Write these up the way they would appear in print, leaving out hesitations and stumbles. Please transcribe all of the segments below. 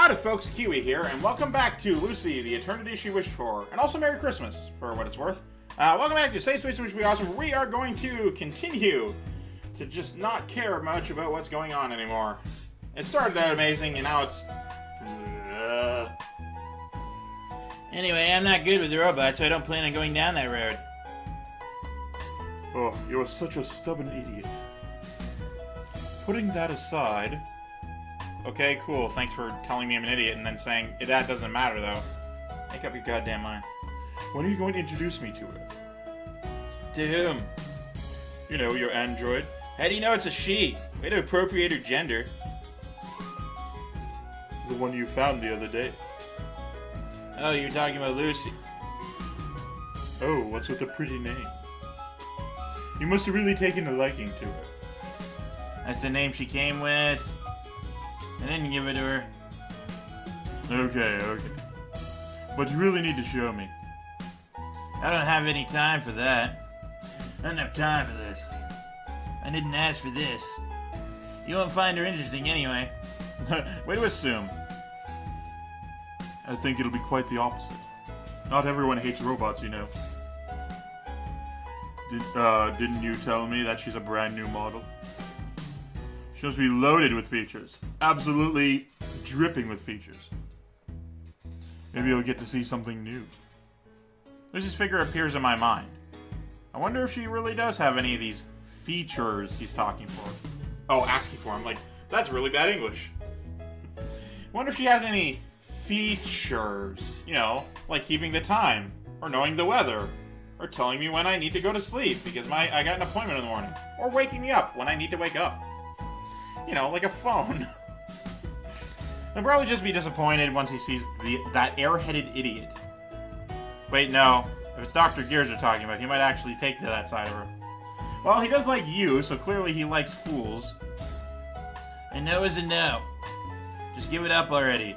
Howdy folks, Keywii here, and welcome back to Lucy, the Eternity She Wished For, and also Merry Christmas, for what it's worth. Welcome back to Safe Space Which Be Awesome, where we are going to continue to just not care much about what's going on anymore. It started out amazing, and now it's... Anyway, I'm not good with the robots, so I don't plan on going down that road. Oh, you're such a stubborn idiot. Putting that aside... Okay, cool, thanks for telling me I'm an idiot and then saying, that doesn't matter though. Make up your goddamn mind. When are you going to introduce me to her? To whom? You know, your android. How do you know it's a she? Way to appropriate her gender. The one you found the other day. Oh, you're talking about Lucy. Oh, what's with the pretty name? You must have really taken a liking to her. That's the name she came with. I didn't give it to her. Okay. But you really need to show me. I don't have any time for that. I don't have time for this. I didn't ask for this. You won't find her interesting anyway. Way to assume. I think it'll be quite the opposite. Not everyone hates robots, you know. Didn't you tell me that she's a brand new model? She must be loaded with features. Absolutely dripping with features. Maybe I'll get to see something new. Lucy's figure appears in my mind. I wonder if she really does have any of these features he's talking for. Oh, asking for. I'm like, that's really bad English. I wonder if she has any features. You know, like keeping the time, or knowing the weather, or telling me when I need to go to sleep because I got an appointment in the morning, or waking me up when I need to wake up. You know, like a phone. He'll probably just be disappointed once he sees that airheaded idiot. Wait, no. If it's Dr. Gears you're talking about, he might actually take to that side of her. Well, he does like you, so clearly he likes fools. A no is a no. Just give it up already.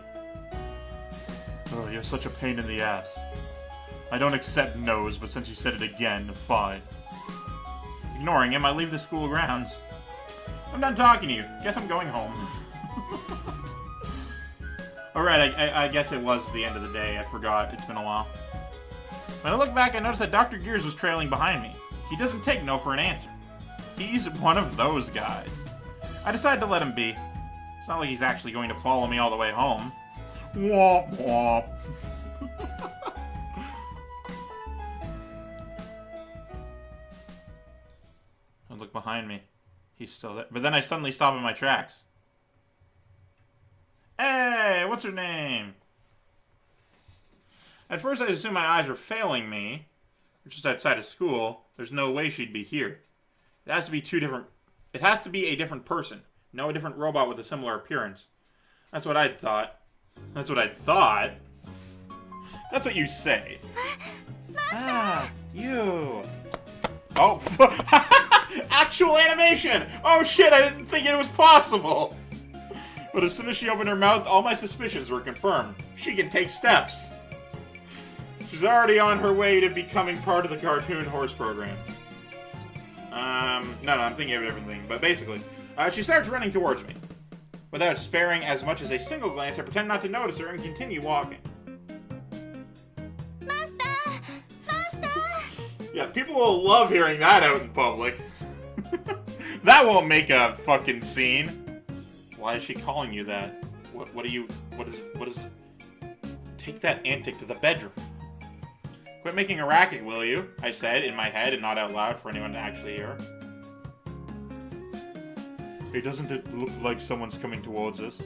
Oh, you're such a pain in the ass. I don't accept no's, but since you said it again, fine. Ignoring him, I leave the school grounds. I'm done talking to you. Guess I'm going home. Alright, I guess it was the end of the day. I forgot. It's been a while. When I look back, I noticed that Dr. Gears was trailing behind me. He doesn't take no for an answer. He's one of those guys. I decided to let him be. It's not like he's actually going to follow me all the way home. Womp womp. I look behind me. He's still there. But then I suddenly stop in my tracks. Hey, what's her name? At first I assumed my eyes were failing me. We're just outside of school. There's no way she'd be here. It has to be It has to be a different person. No, a different robot with a similar appearance. That's what I thought. That's what I thought. That's what you say. Ah, you. Oh, actual animation! Oh shit, I didn't think it was possible! But as soon as she opened her mouth, all my suspicions were confirmed. She can take steps. She's already on her way to becoming part of the cartoon horse program. No, I'm thinking of a different thing. But basically, she starts running towards me. Without sparing as much as a single glance, I pretend not to notice her and continue walking. Yeah, people will love hearing that out in public. That won't make a fucking scene. Why is she calling you that? What is... Take that antic to the bedroom. Quit making a racket, will you? I said in my head and not out loud for anyone to actually hear. Hey, doesn't it look like someone's coming towards us?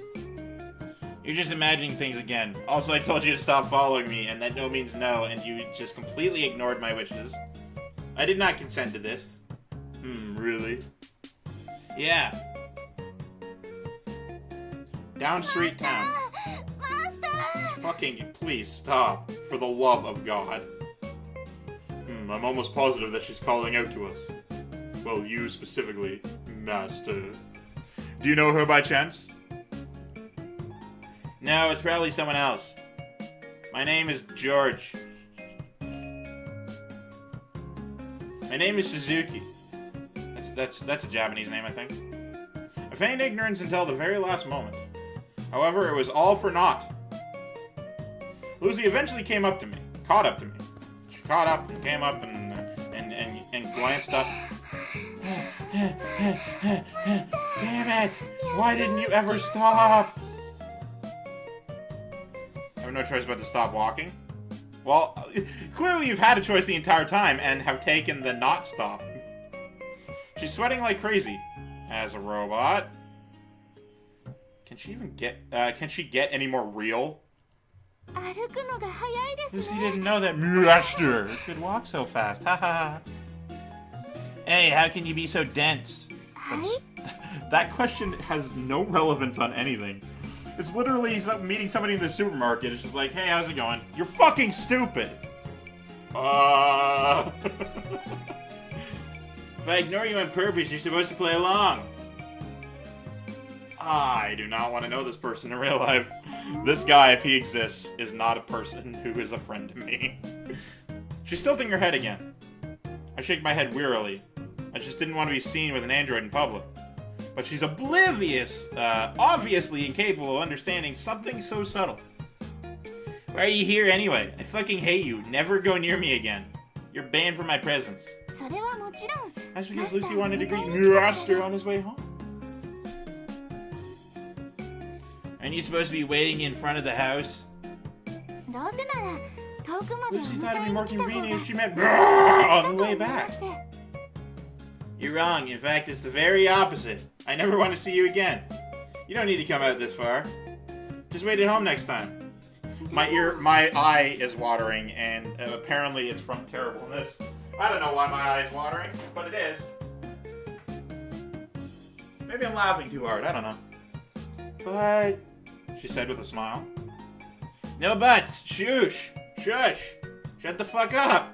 You're just imagining things again. Also, I told you to stop following me, and that no means no, and you just completely ignored my wishes. I did not consent to this. Really? Yeah. Down street town. Master! Fucking please stop. For the love of God. I'm almost positive that she's calling out to us. Well, you specifically, Master. Do you know her by chance? No, it's probably someone else. My name is George. My name is Suzuki. That's a Japanese name, I think. I feigned ignorance until the very last moment. However, it was all for naught. Lucy eventually caught up to me. She caught up and came up and glanced up. Damn it! Why didn't you ever stop? I have no choice but to stop walking. Well, clearly you've had a choice the entire time and have taken the not stop. She's sweating like crazy. As a robot. Can she even get, can she get any more real? Lucy didn't know that Master could walk so fast. Haha. Hey, how can you be so dense? That question has no relevance on anything. It's literally meeting somebody in the supermarket. It's just like, hey, how's it going? You're fucking stupid! If I ignore you on purpose, you're supposed to play along. I do not want to know this person in real life. This guy, if he exists, is not a person who is a friend to me. She's tilting her head again. I shake my head wearily. I just didn't want to be seen with an android in public. But she's oblivious, obviously incapable of understanding something so subtle. Why are you here anyway? I fucking hate you. Never go near me again. You're banned from my presence. That's because Lucy wanted to greet Master on his way home. Aren't you supposed to be waiting in front of the house? Lucy thought it'd be more convenient if she meant on the way back. You're wrong. In fact, it's the very opposite. I never want to see you again. You don't need to come out this far. Just wait at home next time. My eye is watering, and apparently it's from terribleness. I don't know why my eye is watering, but it is. Maybe I'm laughing too hard. I don't know. But, she said with a smile. No buts. Shush. Shush. Shut the fuck up.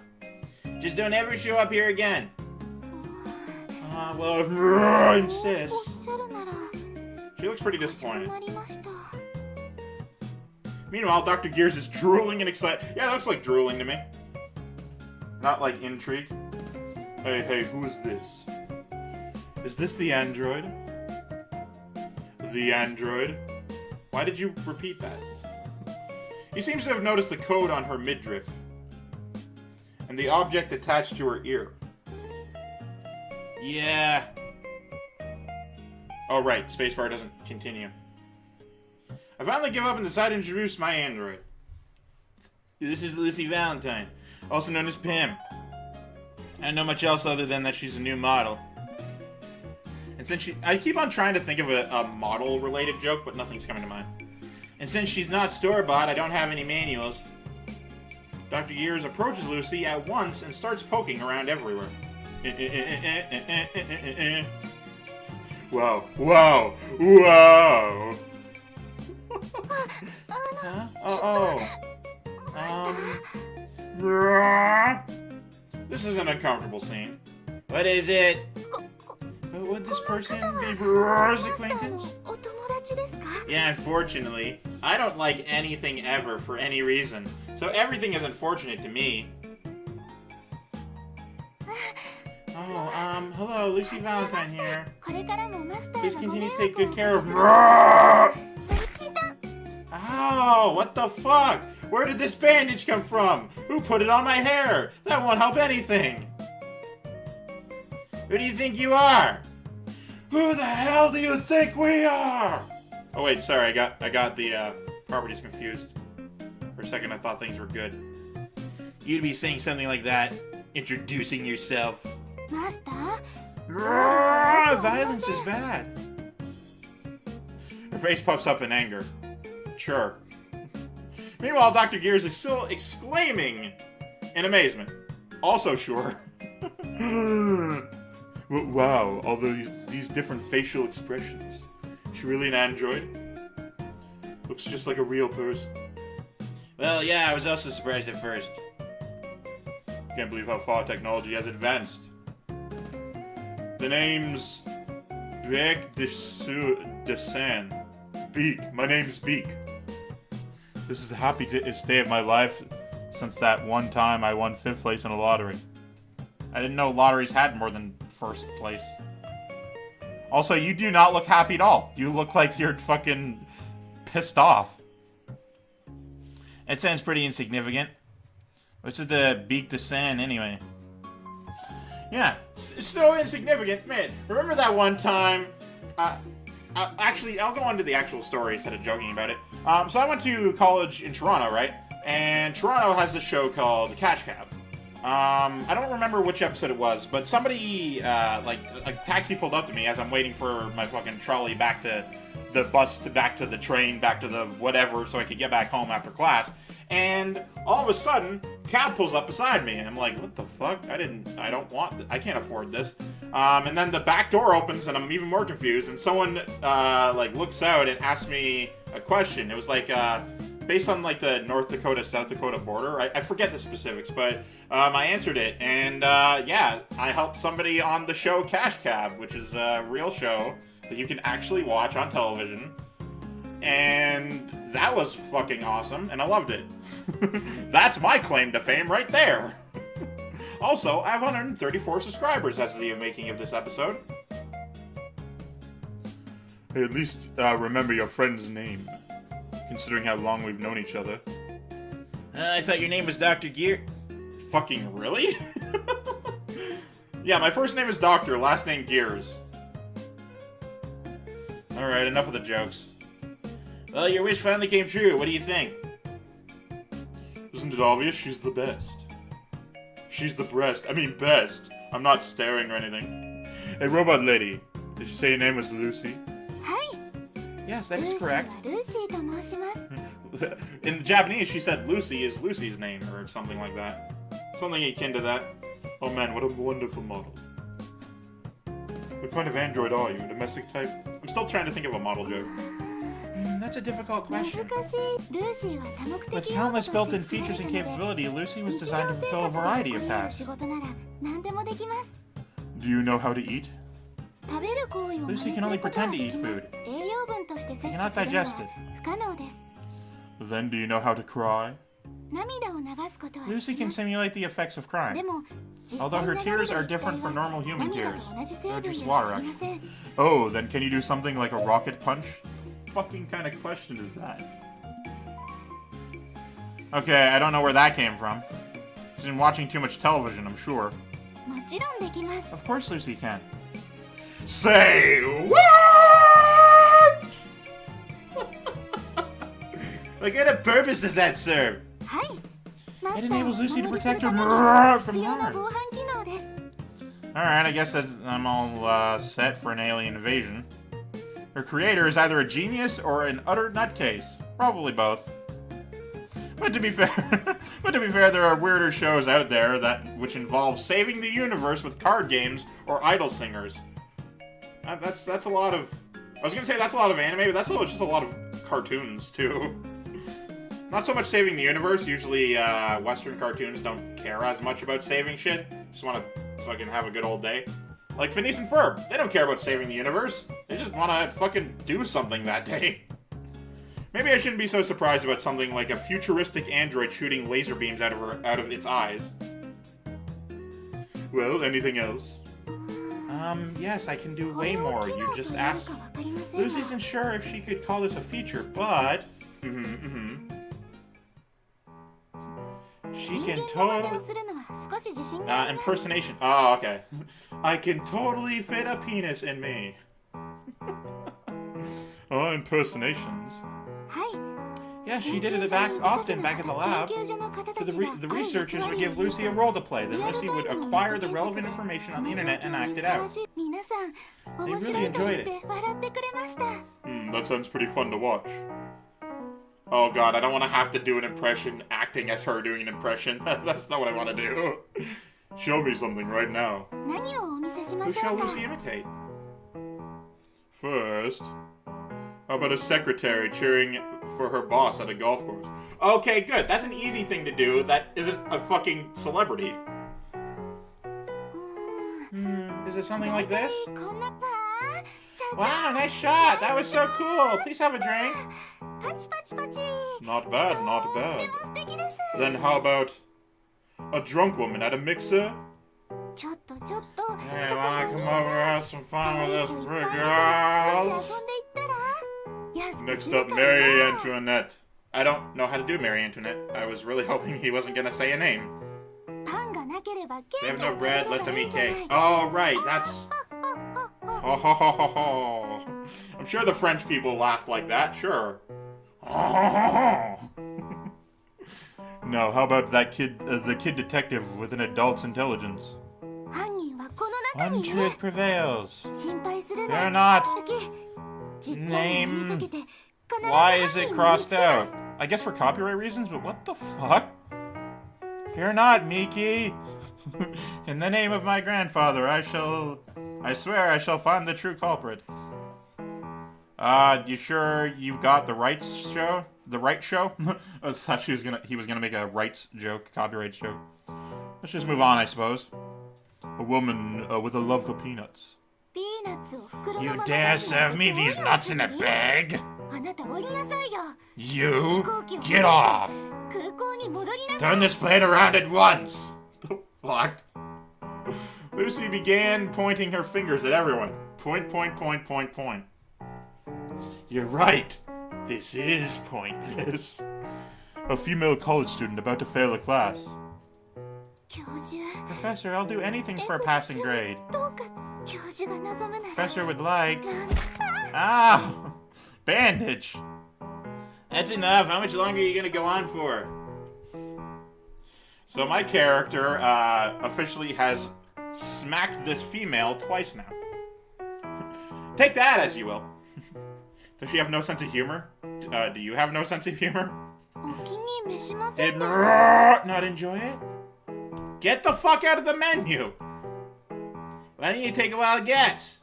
Just don't ever show up here again. Well, if you insist. She looks pretty disappointed. Meanwhile, Dr. Gears is drooling and excited. Yeah, that looks like drooling to me. Not like intrigue. Hey, who is this? Is this the android? The android? Why did you repeat that? He seems to have noticed the code on her midriff. And the object attached to her ear. Yeah. Oh, right. Spacebar doesn't continue. I finally give up and decide to introduce my android. This is Lucy Valentine, also known as Pam. I don't know much else other than that she's a new model. And since I keep on trying to think of a model-related joke, but nothing's coming to mind. And since she's not store-bought, I don't have any manuals. Dr. Gears approaches Lucy at once and starts poking around everywhere. Wow. Huh? This is an uncomfortable scene. What is it? Would this person be Roar's acquaintance? Yeah, unfortunately. I don't like anything ever for any reason. So everything is unfortunate to me. Hello, Lucy Valentine here. Please continue to take good care of Ow, what the fuck? Where did this bandage come from? Who put it on my hair? That won't help anything. Who do you think you are? Who the hell do you think we are? Oh wait, sorry, I got the properties confused. For a second I thought things were good. You'd be saying something like that, introducing yourself. Violence is bad. Her face pops up in anger. Sure. Meanwhile, Dr. Gears is still exclaiming in amazement. Also sure. Wow, all these different facial expressions. Is she really an android? Looks just like a real person. Well, yeah, I was also surprised at first. Can't believe how far technology has advanced. The name's Beck Desan. Beak. My name's Beak. This is the happiest day of my life since that one time I won 5th place in a lottery. I didn't know lotteries had more than 1st place. Also, you do not look happy at all. You look like you're fucking pissed off. It sounds pretty insignificant. What's with the beak de Seine, anyway? Yeah, it's so insignificant. Man, remember that one time... actually, I'll go on to the actual story instead of joking about it. So I went to college in Toronto, right? And Toronto has this show called The Cash Cab. I don't remember which episode it was, but somebody, like, a taxi pulled up to me as I'm waiting for my fucking trolley back to the bus, back to the train, back to the whatever, so I could get back home after class. And all of a sudden, cab pulls up beside me, and I'm like, what the fuck? I can't afford this. And then the back door opens, and I'm even more confused, and someone, like, looks out and asks me a question. It was like, based on, like, the North Dakota, South Dakota border. I forget the specifics, but I answered it, and, yeah, I helped somebody on the show Cash Cab, which is a real show that you can actually watch on television. And that was fucking awesome, and I loved it. That's my claim to fame right there. Also, I have 134 subscribers as of the making of this episode. Hey, at least remember your friend's name, considering how long we've known each other. I thought your name was Dr. Gear. Fucking really? Yeah, my first name is Doctor, last name Gears. Alright, enough of the jokes. Well, your wish finally came true. What do you think? Isn't it obvious? She's the best. She's the best. I'm not staring or anything. Hey, robot lady. Did you say your name was Lucy? Yes, that is correct. ルーシーと申します。 In Japanese, she said Lucy is Lucy's name, or something like that. Something akin to that. Oh man, what a wonderful model. What kind of android are you? Domestic type? I'm still trying to think of a model joke. That's a difficult 難 question. しい。ルーシーは多目 With 的用途 countless として built-in 使わ features れ and るので、 capability, Lucy was 日常 designed to 生 fulfill a 活で variety こ of れらの仕 tasks. 事なら何でもできます。 Do you know how to eat? 食べる行為を真似 Lucy す can only ることは pretend to で eat きます food. 栄養分として摂取 Cannot するの digest は it. 不可能です。 Then do you know how to cry? 涙を流すことはで Lucy き can ます。 simulate the effects of で crime. も、実 Although 際 her に流 tears れ are る液 different 体 from は normal human 涙 tears. と同じ成 They're 分 just で water, はありま actually. せん。 Oh, then can you do something like a rocket punch? Fucking kind of question is that? Okay, I don't know where that came from. She's been watching too much television, I'm sure. もちろんできます。 Of course Lucy can. Say what? What kind of purpose does that serve? はい。マス It ターを enables Lucy to お守りする protect た her めに from 必要な harm. 防犯機能です。 Alright, I guess that I'm all set for an alien invasion. Her creator is either a genius or an utter nutcase. Probably both. But to be fair, there are weirder shows out there which involve saving the universe with card games or idol singers. That's a lot of. I was gonna say that's a lot of anime, but that's just a lot of cartoons too. Not so much saving the universe. Usually, Western cartoons don't care as much about saving shit. Just want to fucking have a good old day. Like Phineas and Ferb, they don't care about saving the universe. They just want to fucking do something that day. Maybe I shouldn't be so surprised about something like a futuristic android shooting laser beams out of its eyes. Well, anything else? Yes, I can do こ way れを more. 機 You 能と just いうの asked. かわかりません Lucy が isn't sure if she could call this a feature, but she 人 can 間の真似 totally をするのは少し自信があります。 impersonation. Oh, okay. I can totally fit a penis in me. Oh, impersonations. はい。 Yeah, she 研 did 究 it 所 back に often 出 back て in な the か lab. った研究所の方た The ちが the ある役 researchers 割 would を give 担 Lucy a 当 role to play. リ Then アル Lucy タイ would ムの acquire the 検 relevant 索で information そ on the の状 internet 況 and に act it ふさわ out. しい皆さん They 面 really 白いと enjoyed 言っ it. て笑ってくれました。 That sounds pretty fun to watch. Oh god, I don't want to have to do an impression acting as her doing an impression. That's not what I want to do. Show me something right now. 何をお見せしま Who しょ shall うか。 Lucy imitate? First, how about a secretary cheering for her boss at a golf course? Okay, good. That's an easy thing to do that isn't a fucking celebrity. Is it something like this? こんなパー社長 Wow, nice shot. That was so cool. Please have a drink. パチパチパチ Not bad, not とって bad. も素敵です。 Then how about a drunk woman at a mixer? ちょっとちょっと Hey, そこ wanna のお come 姉 over さん and have some fun with 可愛い us 子いっ pretty ぱいいるから少し girls? 遊んでいったら安く Next up, Marie さ Antoinette. I don't know how to do Marie Antoinette. I was really hoping he wasn't gonna say a name. パンがなければケ They ー have キを no 食べ bread, れ let ば them いい eat じゃない cake. Oh, right, that's... Ho ho ho ho ho. I'm sure the French people laughed like that, sure. No, how about that kid, the kid detective with an adult's intelligence? 犯人はこの中にね Untruth prevails. 心配する They're な not. だけちっちゃいのにかけて必ず Why 犯 is 人 it を見 crossed つけま out? す I guess for copyright reasons, but what the fuck? Fear not, Miki. In the name of my grandfather, I swear I shall find the true culprit. You sure you've got the rights show? The right show? I thought he was gonna make a rights joke, copyright joke. Let's just move on, I suppose. A woman with a love for peanuts. ピーナッツを袋の You まま dare 出すなん serve て me どういう these nuts in a 国 bag? あなた降りなさいよ You 飛行機を get off! 空港に戻りなさい Turn this plane around at once! The fuck? Lucy began pointing her fingers at everyone. Point, point, point, point, point. You're right. This is pointless. A female college student about to fail a class. 教授 Professor, I'll do anything for a passing grade. どうか教授が望むなら Professor would like... なん Ow! Bandage! That's enough. How much longer are you gonna go on for? So my character officially has smacked this female twice now. Take that as you will. Does she have no sense of humor? Do you have no sense of humor? お気に召しませ Did んでした not enjoy it? Get the fuck out of the menu! Why don't you take a wild guess?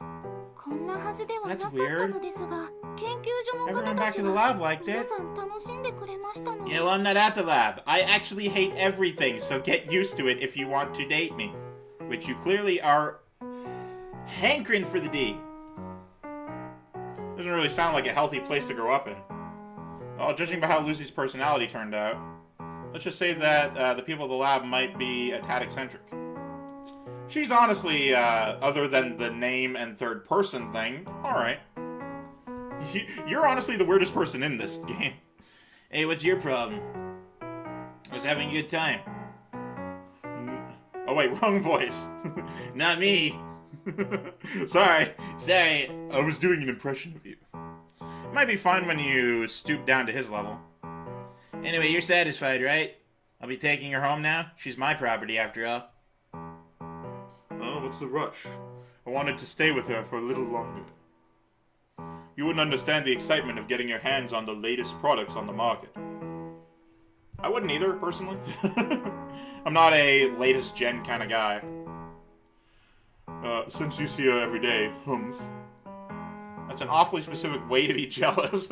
こんなはずではなか That's った weird. のですが研究所の Everyone 方 back たち to the は lab liked 皆 it. さん楽しんでくれましたの Yeah, well, I'm not at the lab. I actually hate everything, so get used to it if you want to date me. Which you clearly are hankering for the D. Doesn't really sound like a healthy place to grow up in. Well, judging by how Lucy's personality turned out, let's just say that the people of the lab might be a tad eccentric. She's honestly, other than the name and third person thing, alright. You're honestly the weirdest person in this game. Hey, what's your problem? I was having a good time. Oh wait, wrong voice. Not me. Sorry. Sorry. I was doing an impression of you. It might be fine when you stoop down to his level. Anyway, you're satisfied, right? I'll be taking her home now. She's my property, after all. Oh, what's the rush? I wanted to stay with her for a little longer. You wouldn't understand the excitement of getting your hands on the latest products on the market. I wouldn't either, personally. I'm not a latest gen kind of guy. Since you see her every day, humph. That's an awfully specific way to be jealous.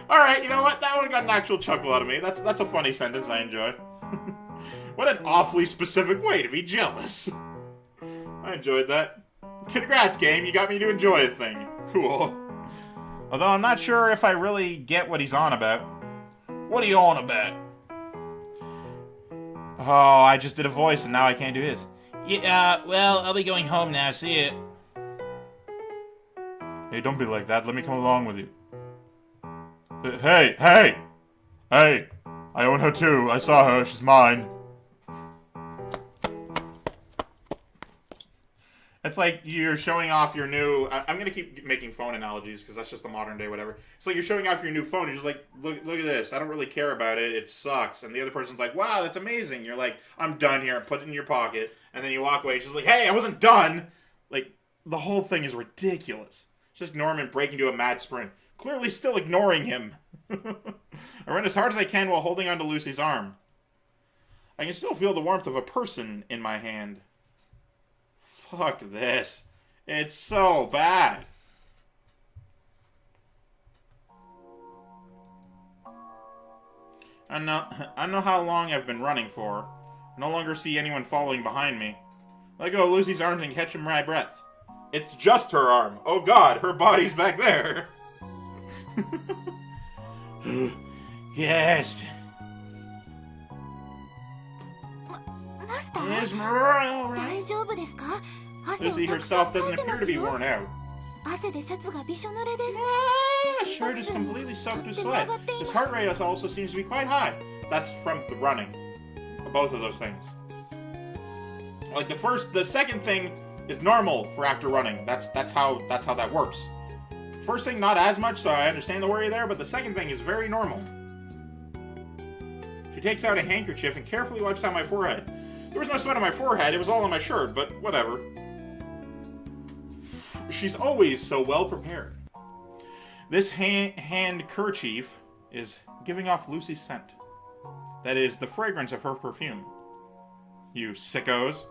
Alright, you know what? That one got an actual chuckle out of me. That's a funny sentence I enjoy. What an awfully specific way to be jealous. I enjoyed that. Congrats, game. You got me to enjoy a thing. Cool. Although I'm not sure if I really get what he's on about. What are you on about? Oh, I just did a voice and now I can't do his. Yeah, well, I'll be going home now. See ya. Hey, don't be like that. Let me come along with you. Hey, hey! Hey! I own her too. I saw her. She's mine. It's like you're showing off your new... I'm going to keep making phone analogies because that's just the modern day whatever. It's like you're showing off your new phone. You're just like, look at this. I don't really care about it. It sucks. And the other person's like, wow, that's amazing. You're like, I'm done here. Put it in your pocket. And then you walk away. It's just like, hey, I wasn't done. Like, the whole thing is ridiculous. It's just Norman breaking into a mad sprint. Clearly still ignoring him. I run as hard as I can while holding onto Lucy's arm. I can still feel the warmth of a person in my hand. Fuck this. It's so bad. I don't know how long I've been running for. I no longer see anyone following behind me. Let go of Lucy's arms and catch my breath. It's just her arm. Oh god, her body's back there. Yes. マスター Is Mariah 大 alright? 丈夫ですか汗を Lucy たくさん herself か doesn't いてま appear す to be よ worn out. 汗でシャツがびしょ濡れです The shirt is completely soaked with sweat. His heart rate also seems to be quite high. That's from the running. Both of those things. Like the second thing is normal for after running. That's how that works. First thing, not as much, so I understand the worry there, but the second thing is very normal. She takes out a handkerchief and carefully wipes out my forehead. There was no sweat on my forehead, it was all on my shirt, but whatever. She's always so well prepared. This hand kerchief is giving off Lucy's scent. That is, the fragrance of her perfume. You sickos.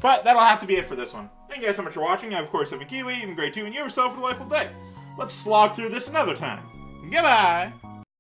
But that'll have to be it for this one. Thank you guys so much for watching. I, of course, have been Keywii, you've been great too, and you have yourself a delightful day. Let's slog through this another time. Goodbye!